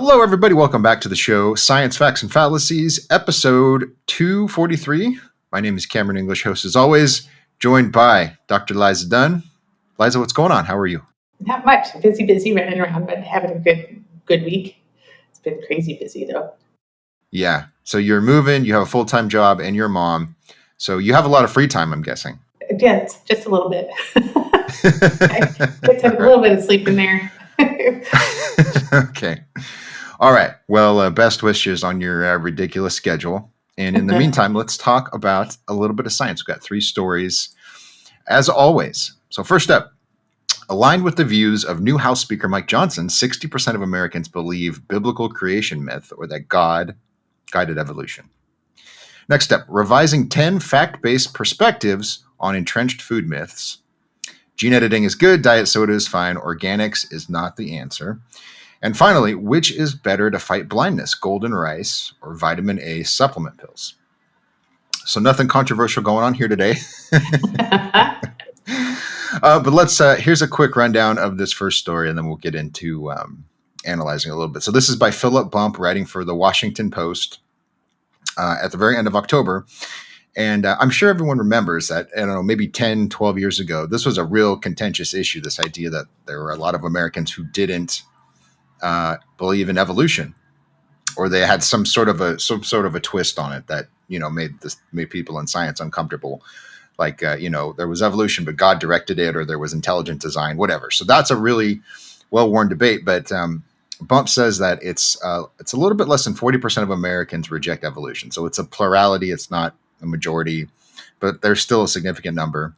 Hello, everybody. Welcome back to the show, Science Facts and Fallacies, episode 243. My name is Cameron English, host as always, joined by Dr. Liza Dunn. Liza, what's going on? How are you? Not much. Busy running around, but having a good week. It's been crazy busy, though. Yeah. So you're moving, you have a full-time job, and you're a mom. So you have a lot of free time, I'm guessing. Yeah, it's just a little bit. I get to have a little bit of sleep in there. Okay. All right. Well, best wishes on your ridiculous schedule. And in the meantime, let's talk about a little bit of science. We've got 3 stories, as always. So first up, aligned with the views of new House Speaker Mike Johnson, 60% of Americans believe biblical creation myth or that God guided evolution. Next up, revising 10 fact-based perspectives on entrenched food myths. Gene editing is good, diet soda is fine, organics is not the answer. And finally, which is better to fight blindness, golden rice or vitamin A supplement pills? So nothing controversial going on here today. But here's a quick rundown of this first story, and then we'll get into analyzing a little bit. So this is by Philip Bump, writing for the Washington Post at the very end of October. And I'm sure everyone remembers that, I don't know, maybe 10, 12 years ago, this was a real contentious issue, this idea that there were a lot of Americans who didn't believe in evolution, or they had some sort of a twist on it that, made people in science uncomfortable. Like, there was evolution, but God directed it, or there was intelligent design, whatever. So that's a really well-worn debate. But Bump says that it's a little bit less than 40% of Americans reject evolution. So it's a plurality. It's not a majority, but there's still a significant number.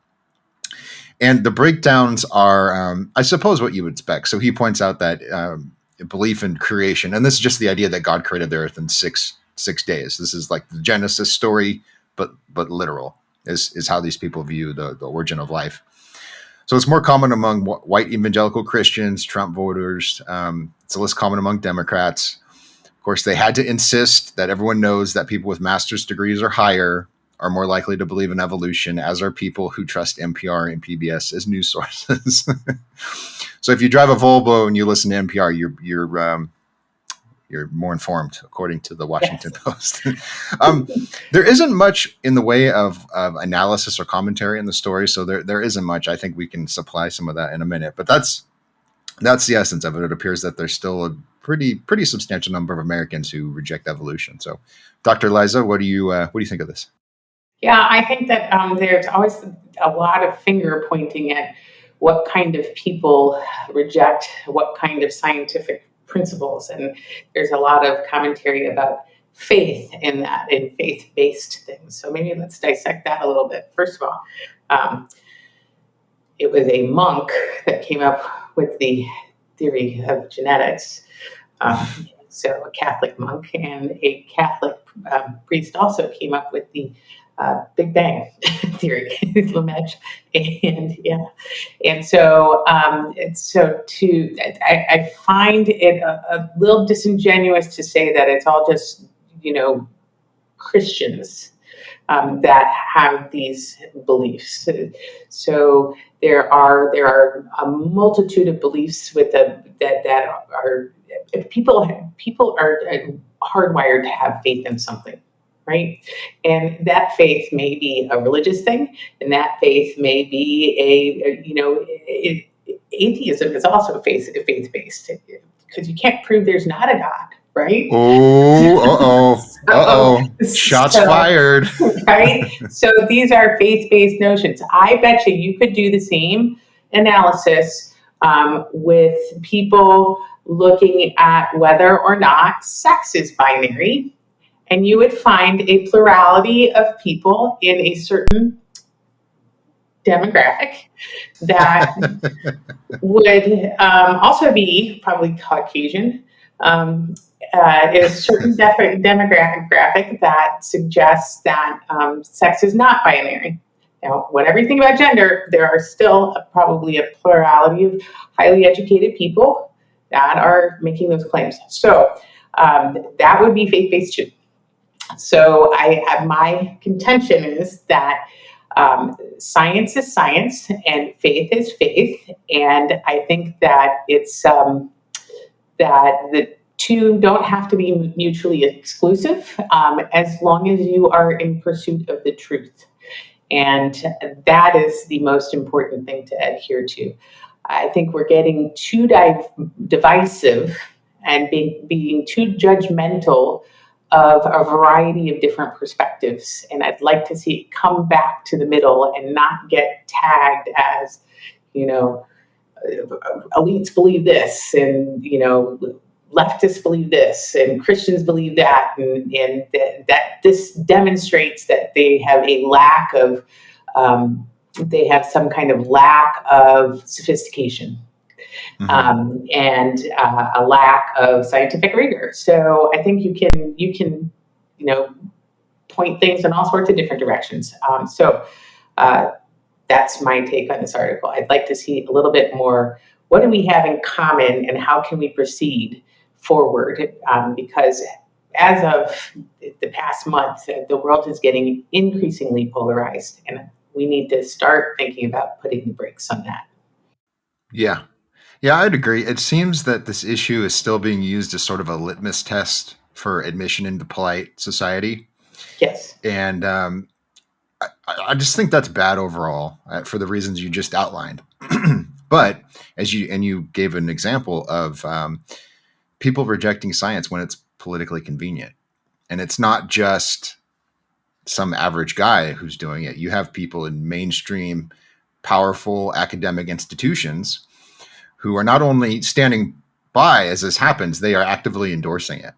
And the breakdowns are, I suppose, what you would expect. So he points out that belief in creation, and this is just the idea that God created the earth in six days. This is like the Genesis story, but literal is how these people view the origin of life. So it's more common among white evangelical Christians, Trump voters. It's less common among Democrats. Of course, they had to insist that everyone knows that people with master's degrees or higher are more likely to believe in evolution, as are people who trust NPR and PBS as news sources. So if you drive a Volvo and you listen to NPR, you're more informed, according to the Washington Post. There isn't much in the way of analysis or commentary in the story, so there isn't much. I think we can supply some of that in a minute, but that's the essence of it. It appears that there's still a pretty substantial number of Americans who reject evolution. So, Dr. Liza, what do you think of this? Yeah, I think that there's always a lot of finger pointing at what kind of people reject what kind of scientific principles. And there's a lot of commentary about faith in that, and faith-based things. So maybe let's dissect that a little bit. First of all, it was a monk that came up with the theory of genetics. So a Catholic monk and a Catholic priest also came up with the Big Bang theory, Lemaitre, and so I find it a little disingenuous to say that it's all just Christians that have these beliefs. So there are a multitude of beliefs that are people are hardwired to have faith in something. Right. And that faith may be a religious thing, and that faith may be atheism is also faith-based, because you can't prove there's not a God, right? Shots fired. Right? So these are faith-based notions. I bet you could do the same analysis with people looking at whether or not sex is binary. And you would find a plurality of people in a certain demographic that would also be probably Caucasian, in a certain demographic that suggests that sex is not binary. Now, whatever you think about gender, there are still probably a plurality of highly educated people that are making those claims. So that would be faith-based too. So my contention is that science is science and faith is faith, and I think that it's that two don't have to be mutually exclusive, as long as you are in pursuit of the truth. And that is the most important thing to adhere to. I think we're getting too divisive and being too judgmental of a variety of different perspectives. And I'd like to see it come back to the middle and not get tagged as, you know, elites believe this, and, leftists believe this, and Christians believe that, and that this demonstrates that they have a lack of, they have some kind of lack of sophistication, and a lack of scientific rigor. So I think you can, point things in all sorts of different directions. Uh, that's my take on this article. I'd like to see a little bit more. What do we have in common, and how can we proceed forward? Because as of the past month, the world is getting increasingly polarized, and we need to start thinking about putting the brakes on that. Yeah. Yeah, I'd agree. It seems that this issue is still being used as sort of a litmus test for admission into polite society. Yes. And I just think that's bad overall for the reasons you just outlined. But you gave an example of people rejecting science when it's politically convenient. And it's not just some average guy who's doing it. You have people in mainstream, powerful academic institutions who are not only standing by as this happens, they are actively endorsing it.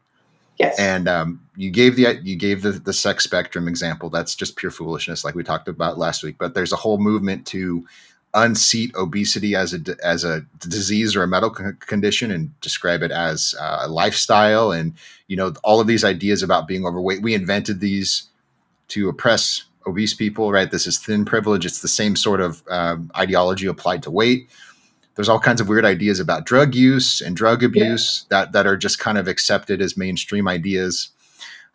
Yes. And you gave the sex spectrum example. That's just pure foolishness, like we talked about last week. But there's a whole movement to unseat obesity as a disease or a medical condition and describe it as a lifestyle. And all of these ideas about being overweight, we invented these to oppress obese people, right? This is thin privilege. It's the same sort of ideology applied to weight. There's all kinds of weird ideas about drug use and drug abuse that are just kind of accepted as mainstream ideas.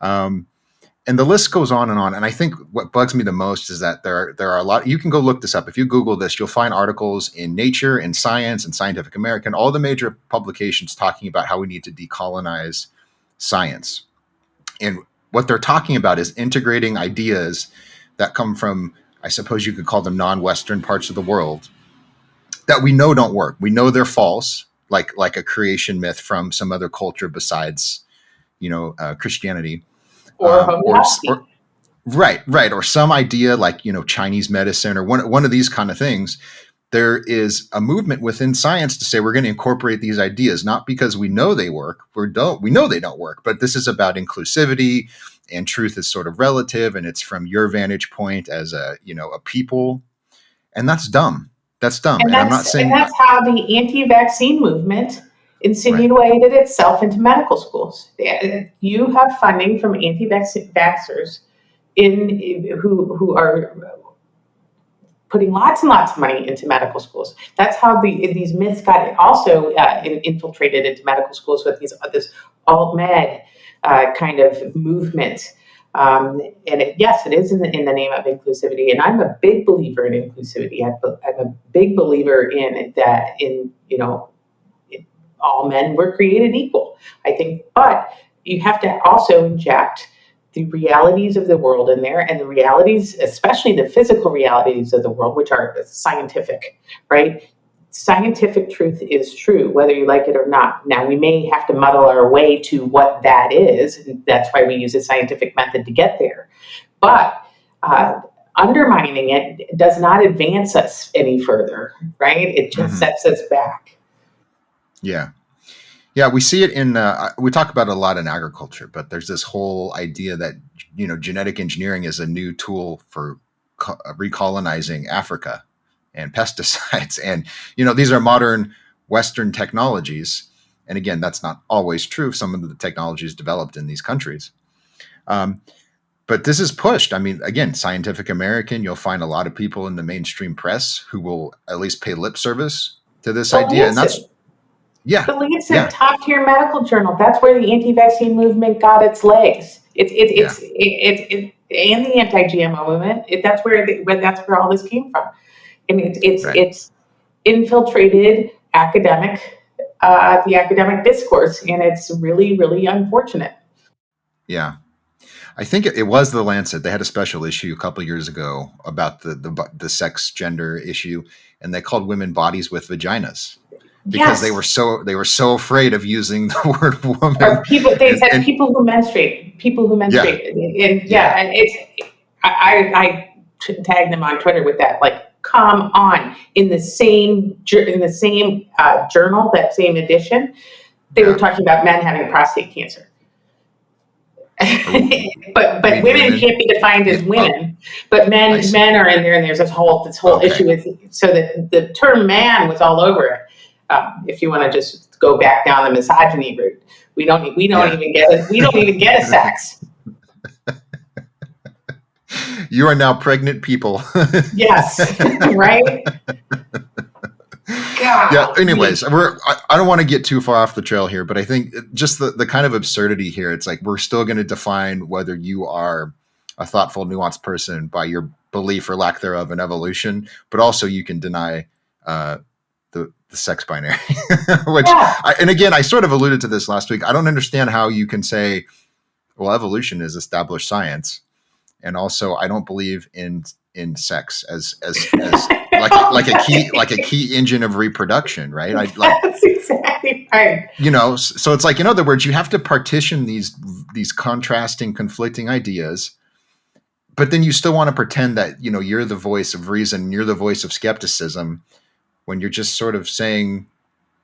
And the list goes on and on. And I think what bugs me the most is that there are a lot. You can go look this up. If you Google this, you'll find articles in Nature, in Science, and Scientific American, all the major publications talking about how we need to decolonize science. And what they're talking about is integrating ideas that come from, I suppose you could call them non-Western parts of the world, that we know don't work. We know they're false, like a creation myth from some other culture besides, Christianity, Or right, or some idea like Chinese medicine or one of these kind of things. There is a movement within science to say we're going to incorporate these ideas, not because we know they work. We know they don't work, but this is about inclusivity, and truth is sort of relative, and it's from your vantage point as a people, and that's dumb. That's dumb. And I'm not saying that's how the anti-vaccine movement right. insinuated itself into medical schools. You have funding from anti-vaxxers who are putting lots and lots of money into medical schools. That's how these myths got also infiltrated into medical schools with this alt-med kind of movement. And yes, it is in the name of inclusivity, and I'm a big believer in inclusivity. I'm a big believer in that. All men were created equal, I think, but you have to also inject the realities of the world in there, and the realities, especially the physical realities of the world, which are scientific, right? Scientific truth is true, whether you like it or not. Now, we may have to muddle our way to what that is. And that's why we use a scientific method to get there. But undermining it does not advance us any further, right? It just sets us back. Yeah. Yeah, we see it in, we talk about it a lot in agriculture, but there's this whole idea that, genetic engineering is a new tool for recolonizing Africa and pesticides. And, these are modern Western technologies. And again, that's not always true. Some of the technologies developed in these countries. But this is pushed. I mean, again, Scientific American, you'll find a lot of people in the mainstream press who will at least pay lip service to this idea. And that's, The Lancet, top-tier medical journal. That's where the anti-vaccine movement got its legs. And the anti-GMO movement. That's where all this came from. And it's infiltrated academic the academic discourse, and it's really, really unfortunate. Yeah. I think it was the Lancet. They had a special issue a couple years ago about the sex gender issue, and they called women bodies with vaginas because they were so afraid of using the word woman. Or they said people who menstruate, and I tagged them on Twitter with that. Like, come on! In the same journal, that same edition, they were talking about men having prostate cancer. but women can't be defined as women, but men are in there, and there's this whole issue with, so that the term man was all over it. If you want to just go back down the misogyny route, we don't even get a sex. You are now pregnant people. Yes, right. God. Yeah. Anyways, I don't want to get too far off the trail here, but I think just the kind of absurdity here. It's like we're still going to define whether you are a thoughtful, nuanced person by your belief or lack thereof in evolution, but also you can deny the sex binary. Which, and again, I sort of alluded to this last week. I don't understand how you can say, well, evolution is established science, and also I don't believe in sex as like a key engine of reproduction, right? That's exactly right. So it's like, in other words, you have to partition these contrasting, conflicting ideas, but then you still want to pretend that you're the voice of reason, you're the voice of skepticism, when you're just sort of saying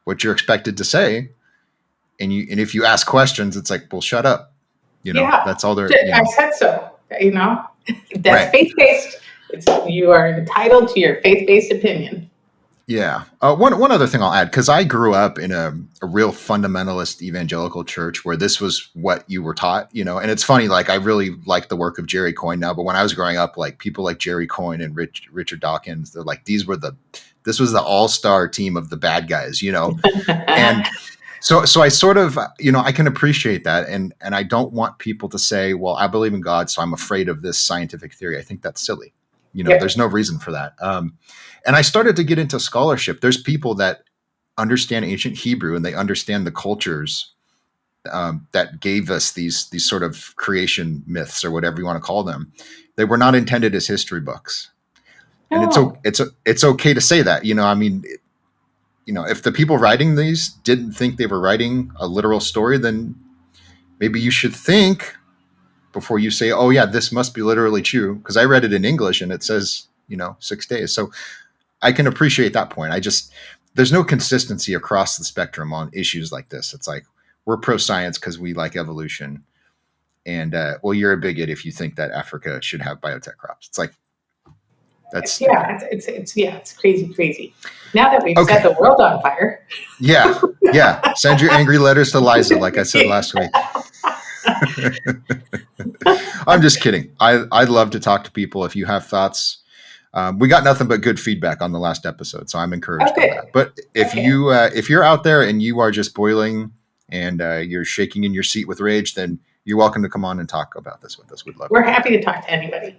what you're expected to say, and if you ask questions, it's like, well, shut up. That's all they're. I said so. That's faith-based. You are entitled to your faith-based opinion. Yeah. One other thing I'll add, because I grew up in a real fundamentalist evangelical church where this was what you were taught, and it's funny, like I really like the work of Jerry Coyne now, but when I was growing up, like people like Jerry Coyne and Richard Dawkins, they're like, this was the all-star team of the bad guys, and so I sort of, I can appreciate that. And I don't want people to say, well, I believe in God, so I'm afraid of this scientific theory. I think that's silly. There's no reason for that. And I started to get into scholarship. There's people that understand ancient Hebrew and they understand the cultures that gave us these sort of creation myths or whatever you want to call them. They were not intended as history books. And it's okay to say that, if the people writing these didn't think they were writing a literal story, then maybe you should think before you say, oh yeah, this must be literally true. Because I read it in English and it says, 6 days. So I can appreciate that point. There's no consistency across the spectrum on issues like this. It's like, we're pro-science because we like evolution. And, well, you're a bigot if you think that Africa should have biotech crops. It's like, that's stupid. It's crazy. Now that we've set the world on fire. Yeah. Send your angry letters to Liza, like I said last week. I'm just kidding. I'd love to talk to people if you have thoughts. We got nothing but good feedback on the last episode, so I'm encouraged by that. But if you're out there and you are just boiling and you're shaking in your seat with rage, then you're welcome to come on and talk about this with us. We're happy to talk to anybody.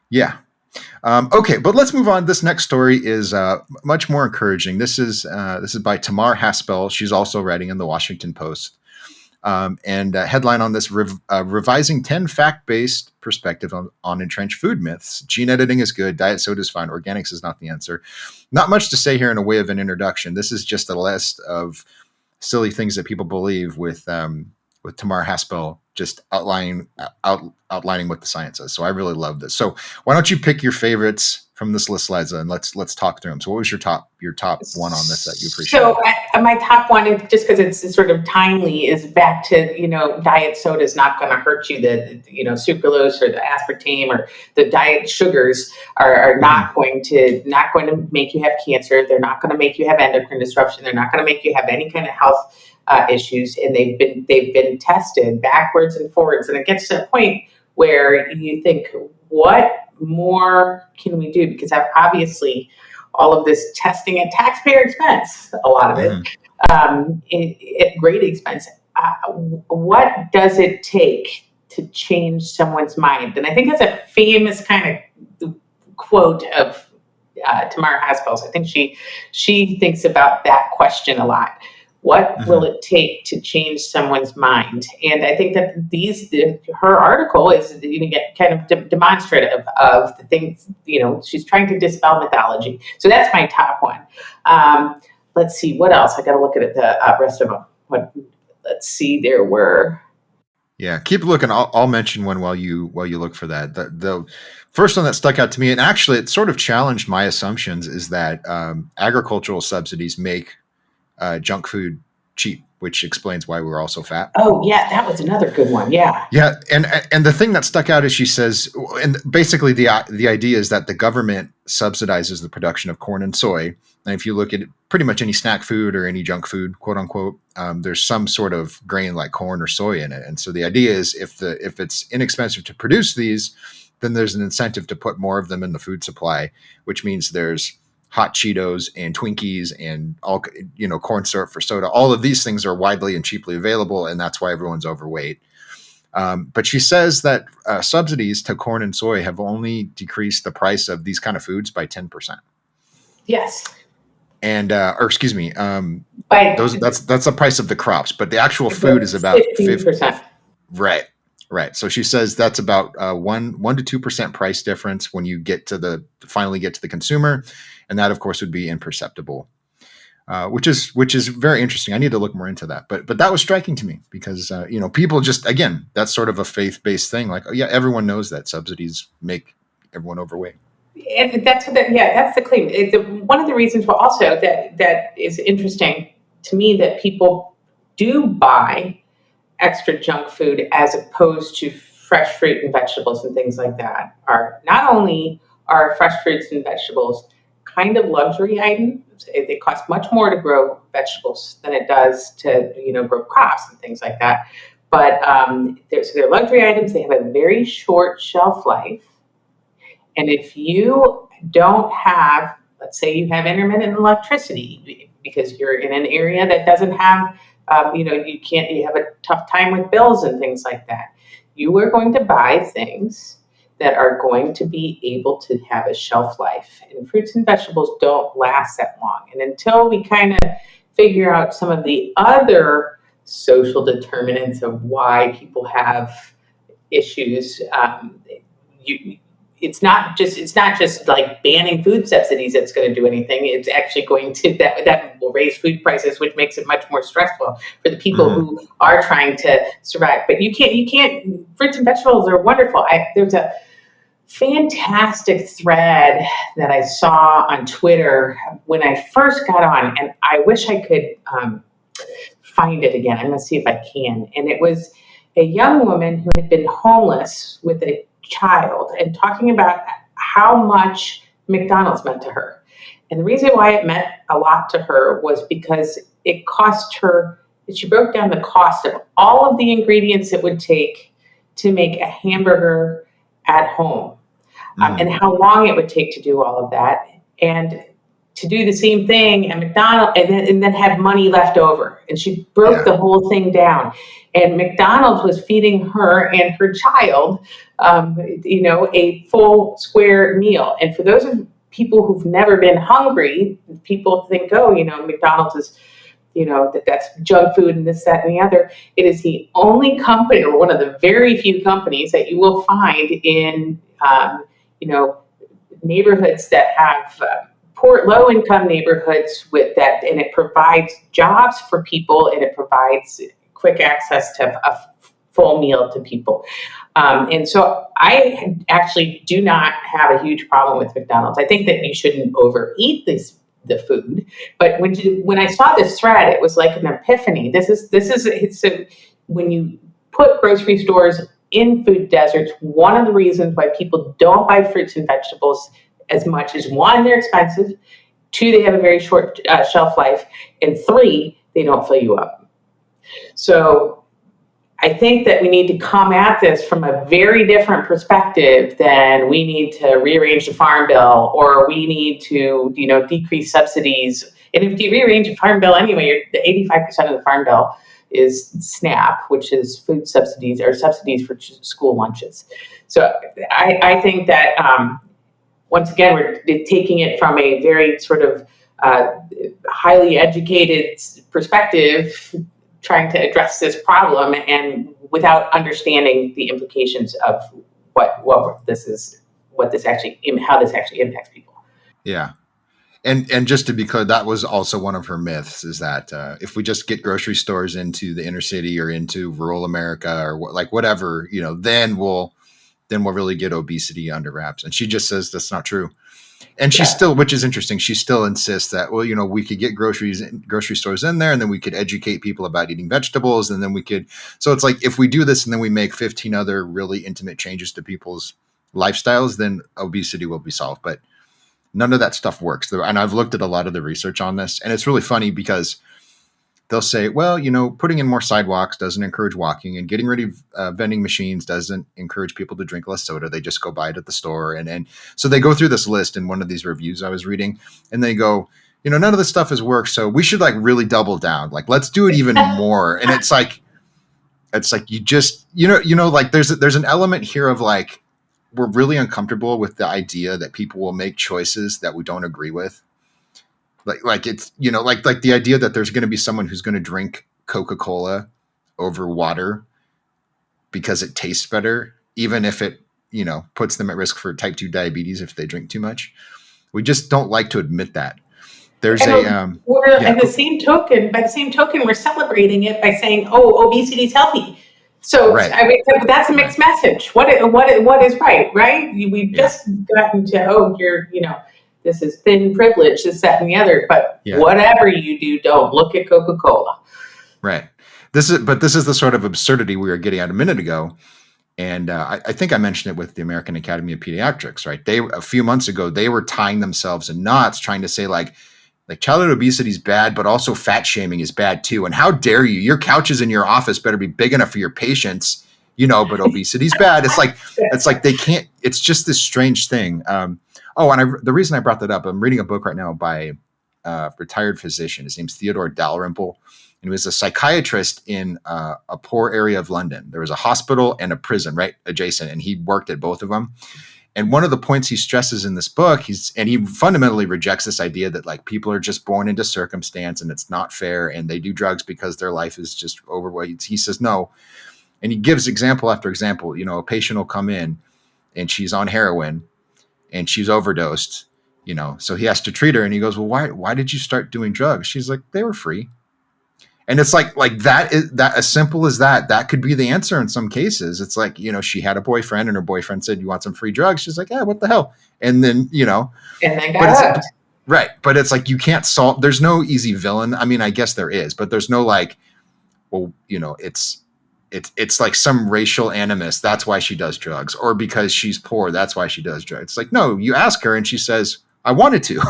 Yeah. Okay, but let's move on. This next story is much more encouraging. This is by Tamar Haspel. She's also writing in the Washington Post. And headline on this, revising 10 fact-based perspective on entrenched food myths. Gene editing is good. Diet soda is fine. Organics is not the answer. Not much to say here in a way of an introduction. This is just a list of silly things that people believe with Tamar Haspel just outlining what the science is. So I really love this. So why don't you pick your favorites from this list, Liza, and let's talk through them. So what was your top one on this that you appreciate? So my top one, just because it's sort of timely, is back to, diet soda is not going to hurt you. The sucralose or the aspartame or the diet sugars are not going to make you have cancer. They're not going to make you have endocrine disruption. They're not going to make you have any kind of health issues. And they've been tested backwards and forwards. And it gets to a point where you think, what more can we do? Because obviously all of this testing at taxpayer expense, a lot of it, at great expense. What does it take to change someone's mind? And I think that's a famous kind of quote of Tamar Haspel's. I think she thinks about that question a lot. What will it take to change someone's mind? And I think that her article is kind of demonstrative of the things, she's trying to dispel mythology. So that's my top one. Let's see, what else? I got to look at the rest of them. Let's see, there were. Yeah, keep looking. I'll mention one while you look for that. The first one that stuck out to me, and actually it sort of challenged my assumptions, is that agricultural subsidies make junk food cheap, which explains why we're all so fat. Oh yeah, that was another good one. Yeah. Yeah, and the thing that stuck out is she says, and basically the idea is that the government subsidizes the production of corn and soy. And if you look at pretty much any snack food or any junk food, quote unquote, there's some sort of grain like corn or soy in it. And so the idea is if it's inexpensive to produce these, then there's an incentive to put more of them in the food supply, which means there's hot Cheetos and Twinkies and all, corn syrup for soda. All of these things are widely and cheaply available, and that's why everyone's overweight. But she says that subsidies to corn and soy have only decreased the price of these kind of foods by 10%. Yes. And, that's the price of the crops, but the actual food is about 15%. Right. So she says that's about 1 to 2% price difference when you finally get to the consumer. And that, of course, would be imperceptible, which is very interesting. I need to look more into that. But that was striking to me because, people just, again, that's sort of a faith-based thing. Like, oh, yeah, everyone knows that subsidies make everyone overweight. And that's the claim. One of the reasons also that is interesting to me that people do buy extra junk food as opposed to fresh fruit and vegetables and things like that are not only are fresh fruits and vegetables kind of luxury items. They cost much more to grow vegetables than it does to grow crops and things like that. But they're luxury items. They have a very short shelf life. And if you don't have, let's say you have intermittent electricity because you're in an area that doesn't have, you have a tough time with bills and things like that, you are going to buy things that are going to be able to have a shelf life. And fruits and vegetables don't last that long. And until we kind of figure out some of the other social determinants of why people have issues, it's not just like banning food subsidies that's going to do anything. It's actually going to that will raise food prices, which makes it much more stressful for the people who are trying to survive. But you can't. Fruits and vegetables are wonderful. There's a fantastic thread that I saw on Twitter when I first got on, and I wish I could find it again. I'm going to see if I can. And it was a young woman who had been homeless with a child and talking about how much McDonald's meant to her. And the reason why it meant a lot to her was because it cost her, she broke down the cost of all of the ingredients it would take to make a hamburger at home, and how long it would take to do all of that, and to do the same thing at McDonald's and then have money left over. And she broke the whole thing down. And McDonald's was feeding her and her child, a full square meal. And for those of people who've never been hungry, people think, McDonald's is, that's junk food and this, that, and the other. It is the only company, or one of the very few companies, that you will find in, neighborhoods that have poor, low-income neighborhoods with that, and it provides jobs for people, and it provides quick access to a full meal to people. And so I actually do not have a huge problem with McDonald's. I think that you shouldn't overeat the food. But when I saw this thread, it was like an epiphany. When you put grocery stores in food deserts, one of the reasons why people don't buy fruits and vegetables as much is, 1, they're expensive, 2, they have a very short shelf life, and 3, they don't fill you up. So I think that we need to come at this from a very different perspective than we need to rearrange the farm bill, or we need to, decrease subsidies. And if you rearrange the farm bill anyway, 85% of the farm bill is SNAP, which is food subsidies or subsidies for school lunches. So I think that once again, we're taking it from a very sort of highly educated perspective trying to address this problem, and without understanding the implications of how this actually impacts people. Yeah. And just to be clear, that was also one of her myths, is that if we just get grocery stores into the inner city or into rural America or whatever, then we'll really get obesity under wraps. And she just says that's not true. And she still, which is interesting, she still insists that, we could get grocery stores in there, and then we could educate people about eating vegetables. And then so it's like, if we do this and then we make 15 other really intimate changes to people's lifestyles, then obesity will be solved. But none of that stuff works. And I've looked at a lot of the research on this, and it's really funny because they'll say, well, putting in more sidewalks doesn't encourage walking, and getting rid of vending machines doesn't encourage people to drink less soda. They just go buy it at the store. And so they go through this list in one of these reviews I was reading, and they go, none of this stuff has worked, so we should really double down. Let's do it even more. And it's like you just, there's an element here of we're really uncomfortable with the idea that people will make choices that we don't agree with. It's, like the idea that there's going to be someone who's going to drink Coca-Cola over water because it tastes better, even if it, puts them at risk for type 2 diabetes if they drink too much. We just don't like to admit that. There's by the same token, we're celebrating it by saying, "Oh, obesity is healthy." So right. I mean, that's a mixed message. What is right? We've just gotten to, this is thin privilege, this, that, and the other. But whatever you do, don't look at Coca-Cola. Right. This is the sort of absurdity we were getting at a minute ago. And I think I mentioned it with the American Academy of Pediatrics, right? A few months ago, they were tying themselves in knots trying to say like childhood obesity is bad, but also fat shaming is bad too. And how dare you? Your couches in your office better be big enough for your patients, but obesity is bad. It's like they can't. It's just this strange thing. The reason I brought that up, I'm reading a book right now by a retired physician. His name's Theodore Dalrymple. And he was a psychiatrist in a poor area of London. There was a hospital and a prison right adjacent, and he worked at both of them. And one of the points he stresses in this book, he fundamentally rejects this idea that people are just born into circumstance and it's not fair, and they do drugs because their life is just overweight. He says no. And he gives example after example. A patient will come in and she's on heroin and she's overdosed, so he has to treat her. And he goes, well, why did you start doing drugs? She's like, they were free. And it's like that is that as simple as that could be the answer in some cases. It's like, she had a boyfriend and her boyfriend said, you want some free drugs? She's like, yeah, what the hell? And then, and then got hooked. Right. But it's like, you can't solve, there's no easy villain. I mean, I guess there is, but there's no it's like some racial animus. That's why she does drugs, or because she's poor. That's why she does drugs. It's like, no, you ask her and she says, I wanted to.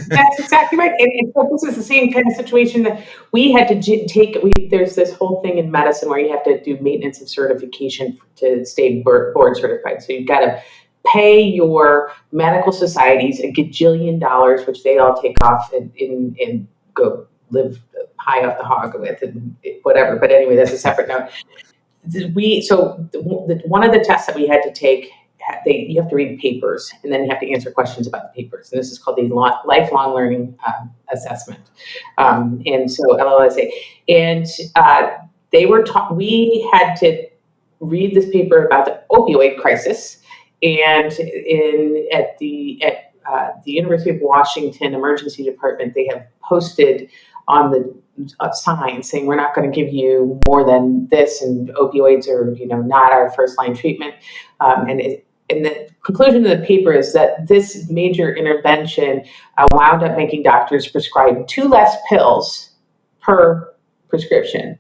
That's exactly right. And so this is the same kind of situation that we had to take. There's this whole thing in medicine where you have to do maintenance of certification to stay board certified. So you've got to pay your medical societies a gajillion dollars, which they all take off and go live high off the hog with and whatever. But anyway, that's a separate note. One of the tests that we had to take, you have to read papers, and then you have to answer questions about the papers. And this is called the lifelong learning assessment. And so LLSA. And they were taught, we had to read this paper about the opioid crisis. And at the University of Washington Emergency Department, they have posted on the sign saying, we're not going to give you more than this, and opioids are, not our first line treatment. And the conclusion of the paper is that this major intervention wound up making doctors prescribe 2 less pills per prescription.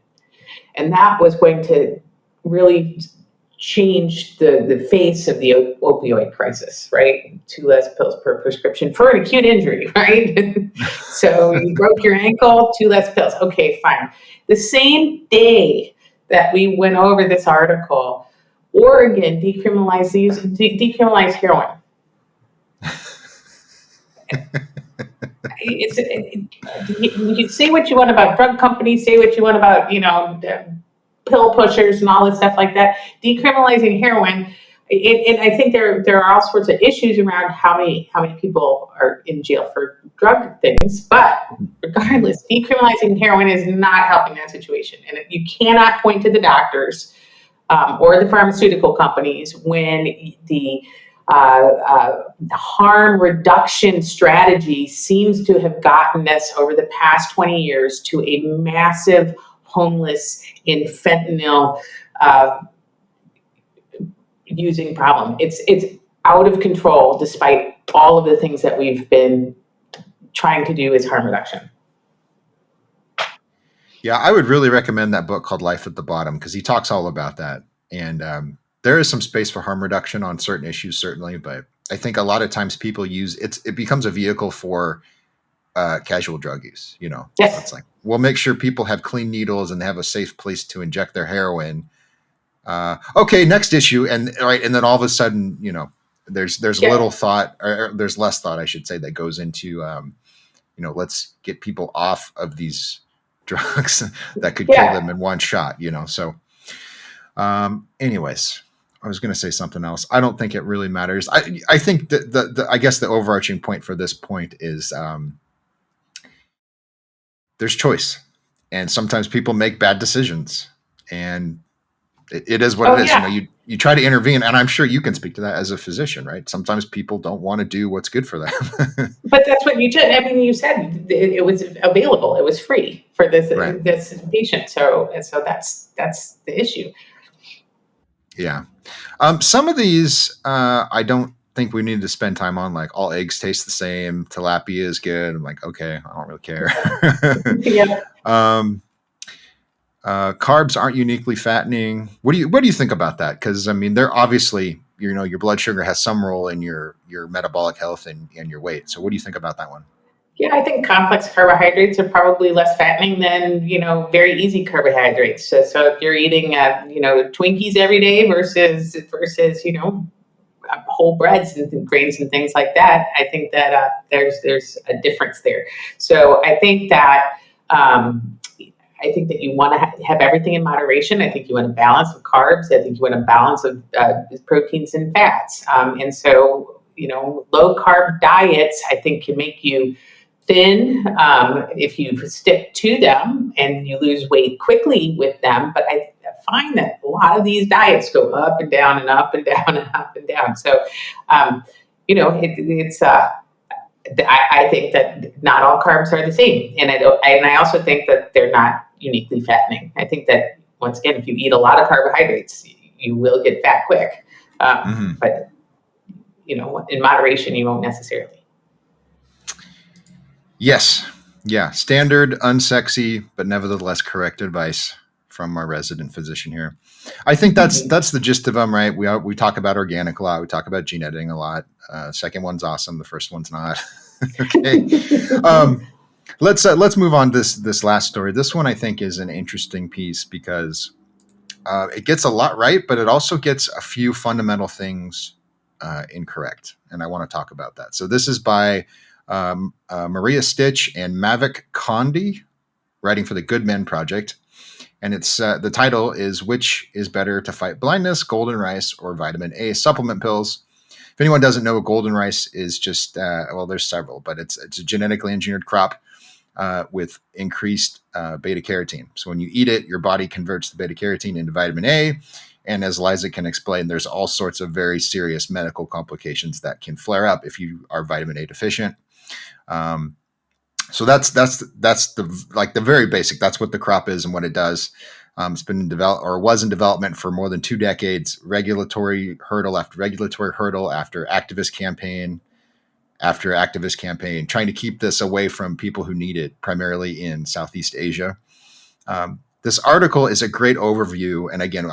And that was going to really change the face of the opioid crisis, right? 2 less pills per prescription for an acute injury, right? So you broke your ankle, 2 less pills. Okay, fine. The same day that we went over this article, Oregon decriminalized heroin. You say what you want about drug companies, say what you want about, pill pushers and all this stuff like that. Decriminalizing heroin, and I think there are all sorts of issues around how many people are in jail for drug things, but regardless, decriminalizing heroin is not helping that situation. And you cannot point to the doctors or the pharmaceutical companies when the harm reduction strategy seems to have gotten us over the past 20 years to a massive homeless in fentanyl using problem. It's out of control despite all of the things that we've been trying to do as harm reduction. Yeah, I would really recommend that book called Life at the Bottom, because he talks all about that. And there is some space for harm reduction on certain issues, certainly, but I think a lot of times people use it becomes a vehicle for casual drug use. Yes. So it's like, we'll make sure people have clean needles and have a safe place to inject their heroin. Okay, next issue, and then all of a sudden, there's little thought, or there's less thought, I should say, that goes into let's get people off of these drugs that could kill them in one shot. So anyways, I was going to say something else. I don't think it really matters. I think that I guess the overarching point for this point is there's choice, and sometimes people make bad decisions, and it is what it is. Yeah. You try to intervene, and I'm sure you can speak to that as a physician, right? Sometimes people don't want to do what's good for them. But that's what you did. I mean, you said it was available. It was free for this patient. So that's the issue. Yeah. Some of these, I don't think we need to spend time on, like all eggs taste the same. Tilapia is good. I'm like, okay, I don't really care. Yeah. Carbs aren't uniquely fattening. What do you think about that? Because I mean, they're obviously, your blood sugar has some role in your metabolic health and your weight. So what do you think about that one? Yeah, I think complex carbohydrates are probably less fattening than, very easy carbohydrates. So if you're eating, Twinkies every day versus whole breads and grains and things like that, I think that there's a difference there. So I think that you want to have everything in moderation. I think you want a balance of carbs. I think you want a balance of proteins and fats. And so, low carb diets, I think, can make you thin if you stick to them, and you lose weight quickly with them. But I find that a lot of these diets go up and down and up and down and up and down. So, it's I think that not all carbs are the same, and I also think that they're not uniquely fattening. I think that, once again, if you eat a lot of carbohydrates, you will get fat quick. But in moderation, you won't necessarily. Yes. Yeah. Standard, unsexy, but nevertheless correct advice from our resident physician here. I think that's the gist of them, right? We talk about organic a lot. We talk about gene editing a lot. Second one's awesome. The first one's not. Okay. Let's move on to this last story. This one, I think, is an interesting piece because it gets a lot right, but it also gets a few fundamental things incorrect. And I want to talk about that. So this is by Maria Stitch and Mavic Condi, writing for the Good Men Project. And it's the title is "Which is Better to Fight Blindness, Golden Rice or Vitamin A Supplement Pills?" If anyone doesn't know, golden rice is just there's several, but it's a genetically engineered crop with increased beta carotene. So when you eat it, your body converts the beta carotene into vitamin A. And as Liza can explain, there's all sorts of very serious medical complications that can flare up if you are vitamin A deficient. So that's the very basic. That's what the crop is and what it does. It's been was in development for more than 2 decades. Regulatory hurdle after regulatory hurdle after activist campaign after activist campaign, trying to keep this away from people who need it, primarily in Southeast Asia. This article is a great overview, and again,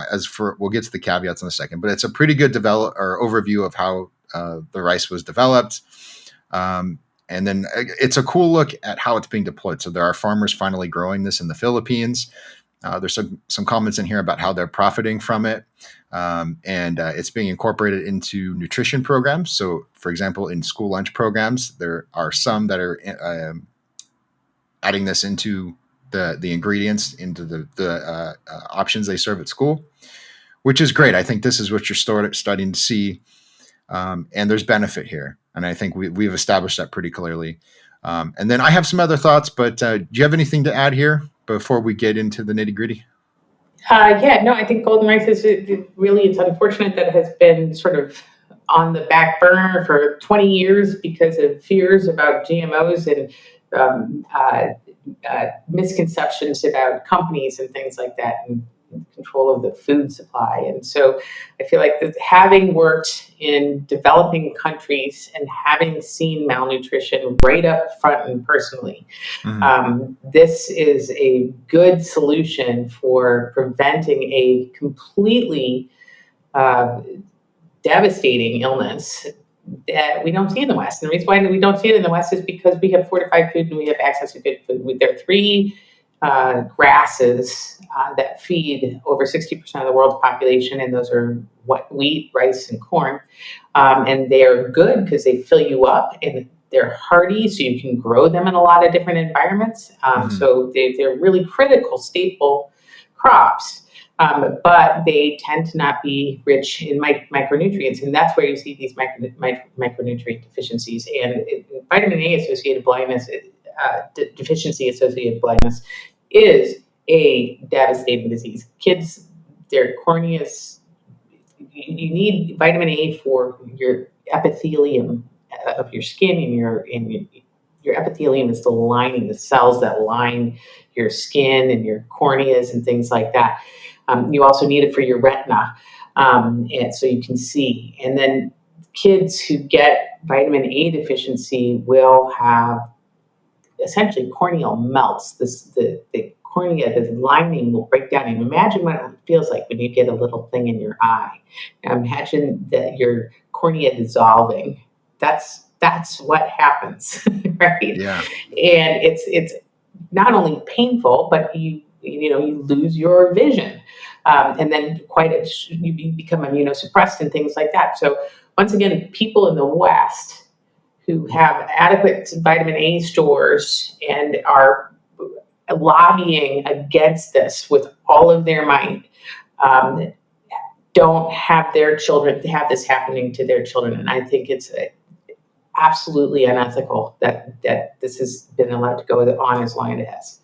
we'll get to the caveats in a second, but it's a pretty good overview of how the rice was developed. And then it's a cool look at how it's being deployed. So there are farmers finally growing this in the Philippines. There's some comments in here about how they're profiting from it. And it's being incorporated into nutrition programs. So, for example, in school lunch programs, there are some that are adding this into the ingredients, into the options they serve at school, which is great. I think this is what you're starting to see. And there's benefit here. And I think we've established that pretty clearly. And then I have some other thoughts, but do you have anything to add here before we get into the nitty gritty? Yeah, no, I think golden rice is really, it's unfortunate that it has been sort of on the back burner for 20 years because of fears about GMOs and misconceptions about companies and things like that, and control of the food supply. And so I feel like that having worked in developing countries and having seen malnutrition right up front and personally, this is a good solution for preventing a completely devastating illness that we don't see in the West. And the reason why we don't see it in the West is because we have fortified food and we have access to good food. There are three grasses that feed over 60% of the world's population, and those are wheat, rice, and corn. And they're good because they fill you up, and they're hardy, so you can grow them in a lot of different environments. So they're really critical staple crops. But they tend to not be rich in micronutrients, and that's where you see these micronutrient deficiencies. And vitamin A associated blindness, deficiency associated blindness, is a devastating disease. Kids, their corneas, you need vitamin A for your epithelium of your skin, and your epithelium is the lining, the cells that line your skin and your corneas and things like that. You also need it for your retina, and so you can see. And then kids who get vitamin A deficiency will have essentially corneal melts. The cornea, the lining will break down. And imagine what it feels like when you get a little thing in your eye. Now imagine that your cornea dissolving. That's what happens, right? Yeah. And it's not only painful, but you lose your vision, and then you become immunosuppressed and things like that. So once again, people in the West who have adequate vitamin A stores and are lobbying against this with all of their might, don't have their children have this happening to their children. And I think it's absolutely unethical that this has been allowed to go on as long as it has.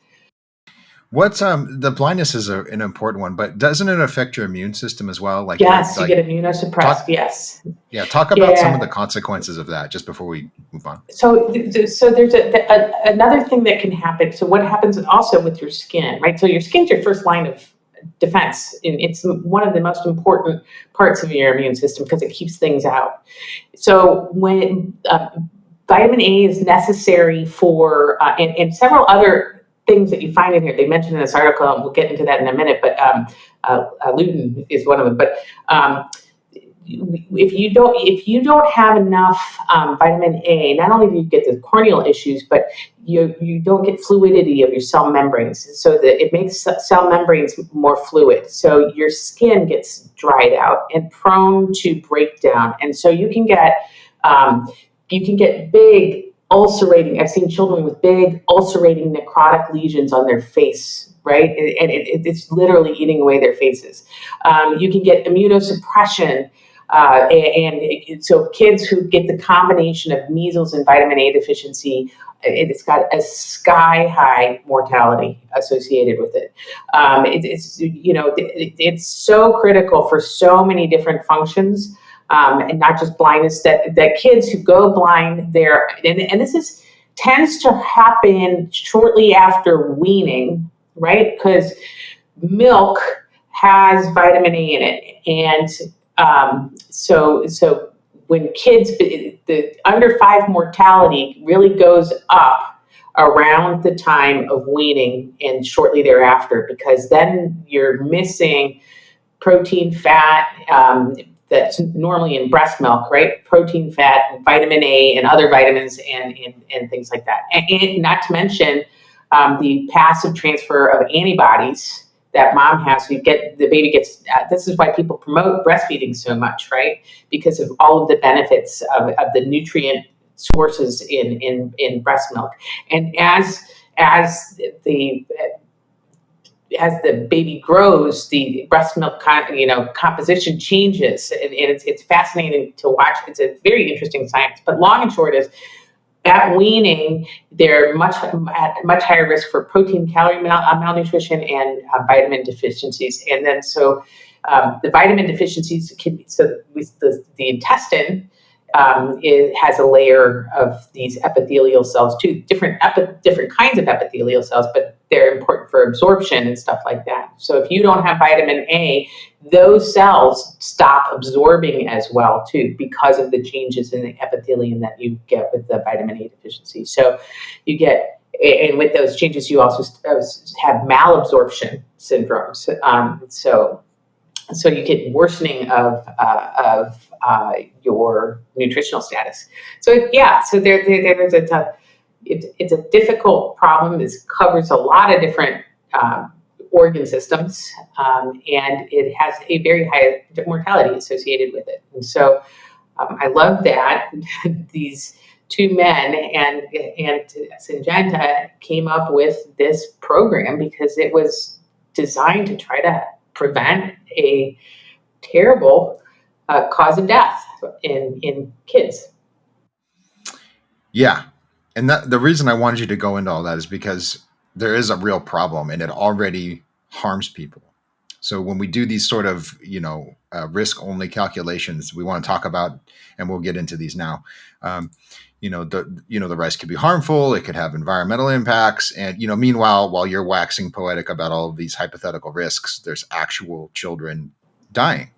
What's the blindness is an important one, but doesn't it affect your immune system as well? Like yes, you get immunosuppressed. Yes. Yeah, talk about some of the consequences of that just before we move on. So there's another thing that can happen. So what happens also with your skin, right? So your skin's your first line of defense, and it's one of the most important parts of your immune system because it keeps things out. So when vitamin A is necessary for, and several other things that you find in here, they mentioned in this article, and we'll get into that in a minute, but gluten is one of them. But if you don't have enough vitamin A, not only do you get the corneal issues, but you don't get fluidity of your cell membranes, so that it makes cell membranes more fluid. So your skin gets dried out and prone to breakdown, and so you can get big ulcerating. I've seen children with big ulcerating necrotic lesions on their face, right? And it's literally eating away their faces. You can get immunosuppression. And so kids who get the combination of measles and vitamin A deficiency, it's got a sky high mortality associated with it. It's so critical for so many different functions. And not just blindness, that kids who go blind, and this tends to happen shortly after weaning, right? Because milk has vitamin A in it, and so when kids, the under 5 mortality really goes up around the time of weaning and shortly thereafter, because then you're missing protein, fat, that's normally in breast milk, right? Protein, fat, vitamin A, and other vitamins, and things like that. And not to mention the passive transfer of antibodies that mom has. So the baby gets. This is why people promote breastfeeding so much, right? Because of all of the benefits of the nutrient sources in breast milk. And as the baby grows, the breast milk composition changes, and it's fascinating to watch. It's a very interesting science. But long and short is, at weaning, they're at much higher risk for protein, calorie malnutrition, and vitamin deficiencies. And then the vitamin deficiencies can the intestine it has a layer of these epithelial cells too, different kinds of epithelial cells, but they're important for absorption and stuff like that. So if you don't have vitamin A, those cells stop absorbing as well too, because of the changes in the epithelium that you get with the vitamin A deficiency. So you get, and with those changes, you also have malabsorption syndromes. So you get worsening of your nutritional status. So there's it's a difficult problem. This covers a lot of different organ systems, and it has a very high mortality associated with it. And so I love that these two men and Syngenta came up with this program because it was designed to try to prevent a terrible cause of death in kids. Yeah. And the reason I wanted you to go into all that is because there is a real problem and it already harms people. So when we do these sort of, risk only calculations, we want to talk about, and we'll get into these now. The rice could be harmful. It could have environmental impacts. And, meanwhile, while you're waxing poetic about all of these hypothetical risks, there's actual children dying.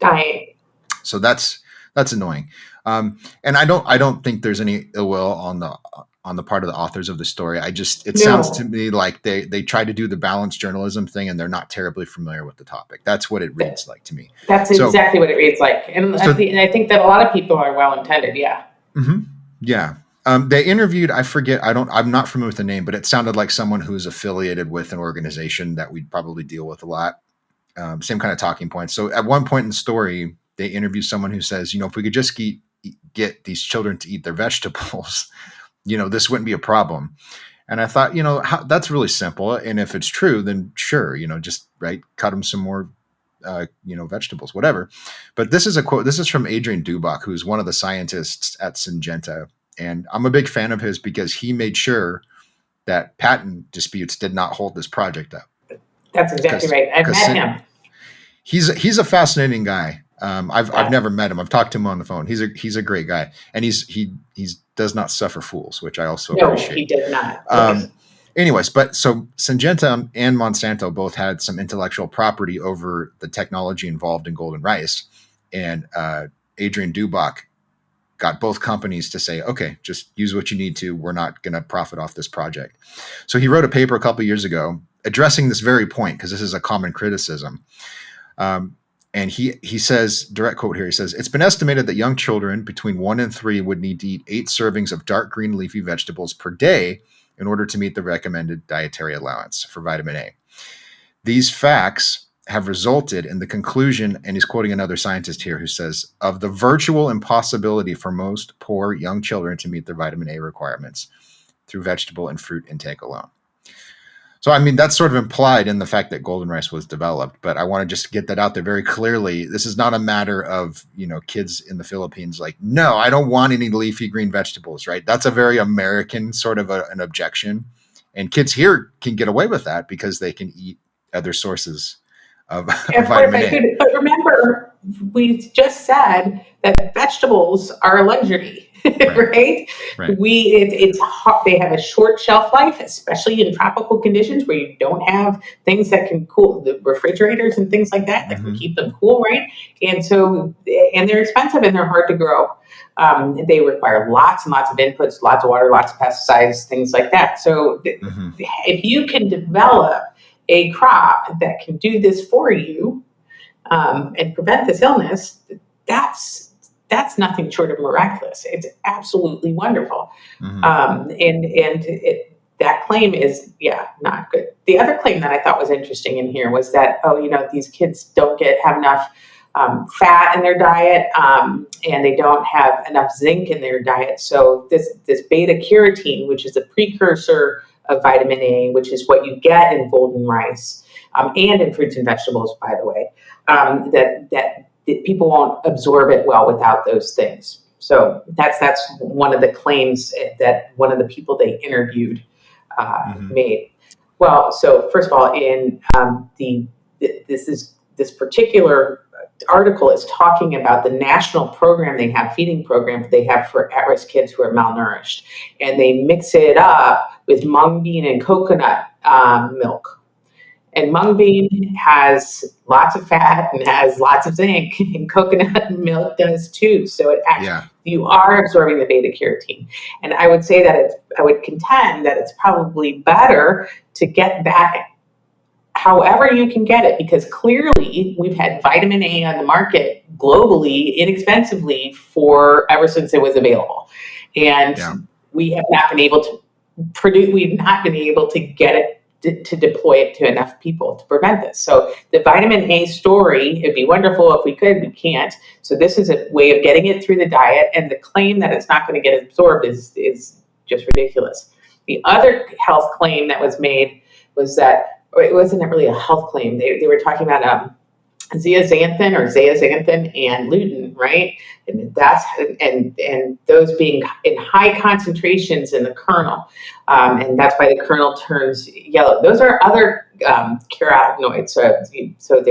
So that's annoying. And I don't think there's any ill will on the part of the authors of the story. Sounds to me like they try to do the balanced journalism thing and they're not terribly familiar with the topic. That's what it reads like to me. That's exactly what it reads like. And I think that a lot of people are well-intended. Yeah. Mm-hmm. Yeah. They interviewed, I forget, I'm not familiar with the name, but it sounded like someone who's affiliated with an organization that we'd probably deal with a lot. Same kind of talking points. So at one point in the story, they interview someone who says, if we could just get these children to eat their vegetables, this wouldn't be a problem. And I thought, that's really simple. And if it's true, then sure, just cut them some more, vegetables, whatever. But this is a quote. This is from Adrian Dubach, who's one of the scientists at Syngenta. And I'm a big fan of his because he made sure that patent disputes did not hold this project up. That's exactly right. I've met him. He's a fascinating guy. I've never met him. I've talked to him on the phone. He's a great guy, and he does not suffer fools, which I also appreciate. No, he did not. Anyways, but so Syngenta and Monsanto both had some intellectual property over the technology involved in golden rice, and Adrian Dubach got both companies to say, okay, just use what you need to. We're not going to profit off this project. So he wrote a paper a couple of years ago addressing this very point because this is a common criticism. And he says, direct quote here, he says, it's been estimated that young children between 1 and 3 would need to eat 8 servings of dark green leafy vegetables per day in order to meet the recommended dietary allowance for vitamin A. These facts have resulted in the conclusion, and he's quoting another scientist here who says, of the virtual impossibility for most poor young children to meet their vitamin A requirements through vegetable and fruit intake alone. So, I mean, that's sort of implied in the fact that golden rice was developed, but I want to just get that out there very clearly. This is not a matter of, kids in the Philippines like, no, I don't want any leafy green vegetables, right? That's a very American sort of an objection. And kids here can get away with that because they can eat other sources of vitamin A. But remember, we just said that vegetables are a luxury. Right? It's hot. They have a short shelf life, especially in tropical conditions where you don't have things that can cool the refrigerators and things like that can keep them cool, right? And they're expensive and they're hard to grow. They require lots and lots of inputs, lots of water, lots of pesticides, things like that. So if you can develop a crop that can do this for you and prevent this illness, that's nothing short of miraculous. It's absolutely wonderful. That claim is, not good. The other claim that I thought was interesting in here was that, these kids don't have enough fat in their diet, and they don't have enough zinc in their diet. So this beta carotene, which is a precursor of vitamin A, which is what you get in golden rice and in fruits and vegetables, by the way, that people won't absorb it well without those things. So that's one of the claims that one of the people they interviewed made. Well, so first of all, in this particular article is talking about the national program they have, feeding program they have for at-risk kids who are malnourished, and they mix it up with mung bean and coconut milk. And mung bean has lots of fat and has lots of zinc, and coconut milk does too. So it actually, you are absorbing the beta carotene. And I would say that I would contend that it's probably better to get that however you can get it, because clearly we've had vitamin A on the market globally inexpensively for ever since it was available. And we have not been able to produce, we've not been able to get it to deploy it to enough people to prevent this. So the vitamin A story, it'd be wonderful if we could, we can't. So this is a way of getting it through the diet, and the claim that it's not going to get absorbed is just ridiculous. The other health claim that was made was that, or it wasn't really a health claim, they were talking about zeaxanthin and lutein, right? And that's and those being in high concentrations in the kernel, and that's why the kernel turns yellow. Those are other carotenoids, so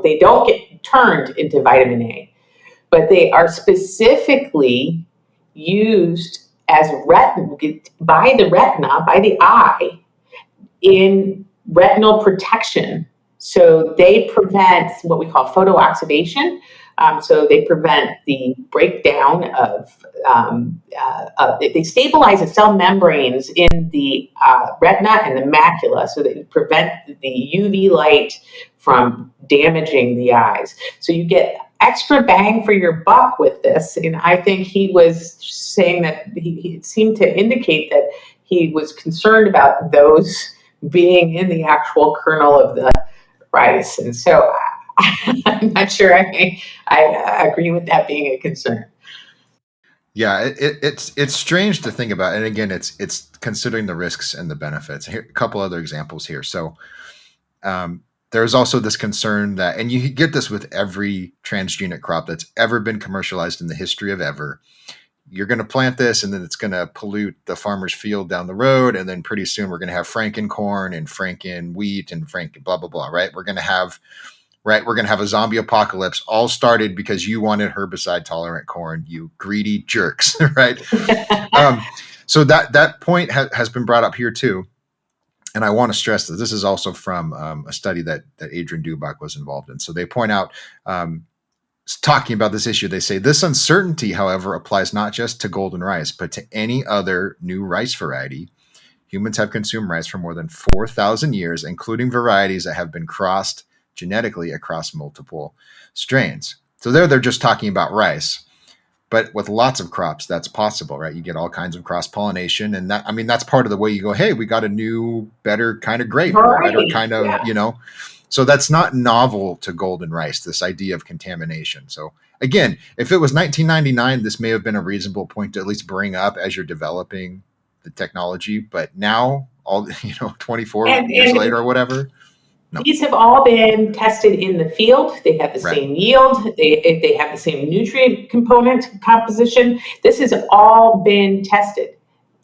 they don't get turned into vitamin A, but they are specifically used as by the retina, by the eye, in retinal protection. So they prevent what we call photooxidation. So they prevent the breakdown they stabilize the cell membranes in the retina and the macula, so they prevent the UV light from damaging the eyes. So you get extra bang for your buck with this. And I think he was saying that he seemed to indicate that he was concerned about those being in the actual kernel of the rice. And so I'm not sure I agree with that being a concern. Yeah, it's strange to think about, and again, it's considering the risks and the benefits. Here, a couple other examples here. So there's also this concern that, and you get this with every transgenic crop that's ever been commercialized in the history of ever. You're going to plant this, and then it's going to pollute the farmer's field down the road, and then pretty soon we're going to have Franken corn and Franken wheat and Franken blah blah blah. Right? We're going to have a zombie apocalypse, all started because you wanted herbicide tolerant corn, you greedy jerks. Right? So that point has been brought up here too, and I want to stress that this is also from a study that Adrian Dubach was involved in. So they point out. Talking about this issue, they say this uncertainty, however, applies not just to golden rice, but to any other new rice variety. Humans have consumed rice for more than 4,000 years, including varieties that have been crossed genetically across multiple strains. So they're just talking about rice, but with lots of crops, that's possible, right? You get all kinds of cross-pollination, and that's part of the way you go, hey, we got a new, better kind of grape, or a better kind of, So that's not novel to golden rice, this idea of contamination. So again, if it was 1999, this may have been a reasonable point to at least bring up as you're developing the technology. But now, 24 years later or whatever. No. These have all been tested in the field. They have the same yield. They have the same nutrient component composition. This has all been tested.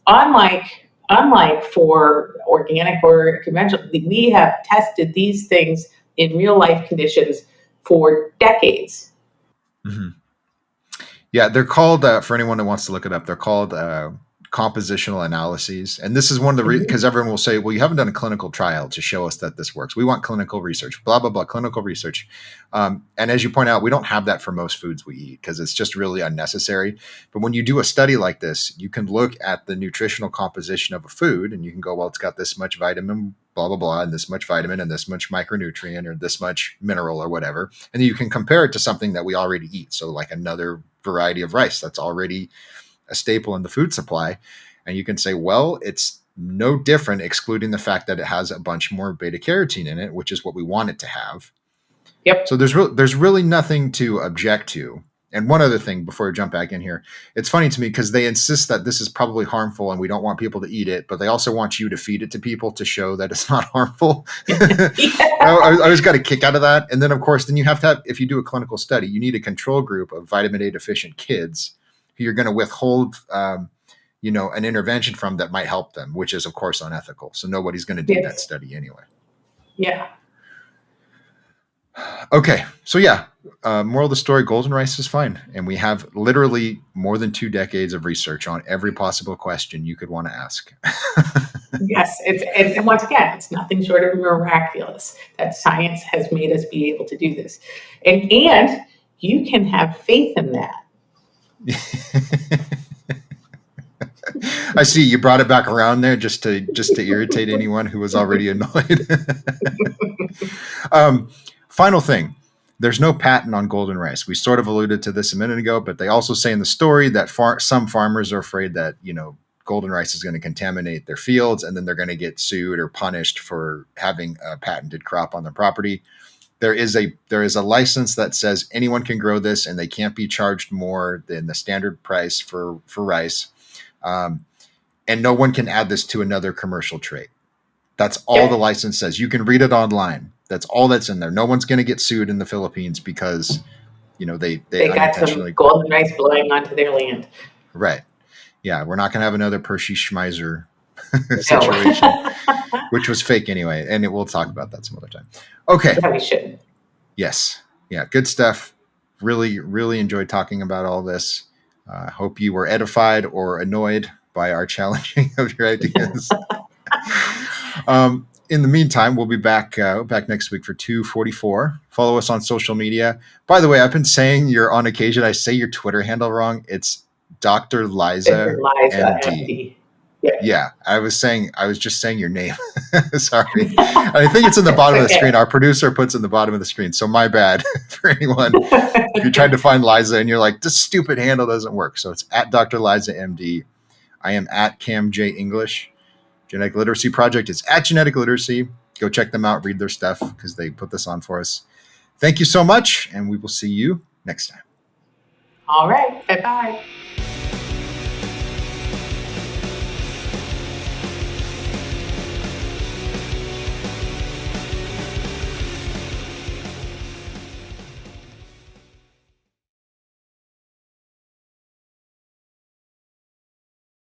Unlike for organic or conventional, we have tested these things in real life conditions for decades. Mm-hmm. Yeah, they're called, for anyone that wants to look it up, they're called compositional analyses. And this is one of the because everyone will say, well, you haven't done a clinical trial to show us that this works. We want clinical research, blah, blah, blah, clinical research. And as you point out, we don't have that for most foods we eat because it's just really unnecessary. But when you do a study like this, you can look at the nutritional composition of a food and you can go, well, it's got this much vitamin, blah, blah, blah, and this much vitamin and this much micronutrient or this much mineral or whatever. And then you can compare it to something that we already eat. So like another variety of rice that's already a staple in the food supply. And you can say, well, it's no different, excluding the fact that it has a bunch more beta carotene in it, which is what we want it to have. Yep. So there's really nothing to object to. And one other thing before I jump back in here, it's funny to me because they insist that this is probably harmful and we don't want people to eat it, but they also want you to feed it to people to show that it's not harmful. I always got a kick out of that. And then, of course, then you have to have, if you do a clinical study, you need a control group of vitamin A deficient kids who you're going to withhold, an intervention from that might help them, which is, of course, unethical. So nobody's going to do that study anyway. Yeah. Okay, so yeah, moral of the story, golden rice is fine. And we have literally more than 2 decades of research on every possible question you could want to ask. Yes, and once again, it's nothing short of miraculous that science has made us be able to do this. And you can have faith in that. I see you brought it back around there just to irritate anyone who was already annoyed. Final thing, there's no patent on golden rice. We sort of alluded to this a minute ago, but they also say in the story that some farmers are afraid that, golden rice is going to contaminate their fields and then they're going to get sued or punished for having a patented crop on their property. There is a license that says anyone can grow this and they can't be charged more than the standard price for rice. And no one can add this to another commercial trait. That's all the license says. You can read it online. That's all that's in there. No one's going to get sued in the Philippines because, they got some golden rice blowing onto their land. Right. Yeah, we're not going to have another Percy Schmeiser situation, which was fake anyway. And we'll talk about that some other time. Okay. Yeah, we should. Yes. Yeah, good stuff. Really, really enjoyed talking about all this. Hope you were edified or annoyed by our challenging of your ideas. In the meantime, we'll be back next week for 244. Follow us on social media. By the way, I've been saying on occasion, I say your Twitter handle wrong. It's Dr. Liza MD. Yeah, I was just saying your name. Sorry. I think it's in the bottom of the screen. Our producer puts it in the bottom of the screen. So my bad for anyone. If you're trying to find Liza and you're like, this stupid handle doesn't work. So it's at Dr. Liza MD. I am at Cam J English. Genetic Literacy Project is at Genetic Literacy. Go check them out, read their stuff because they put this on for us. Thank you so much, and we will see you next time. All right. Bye-bye.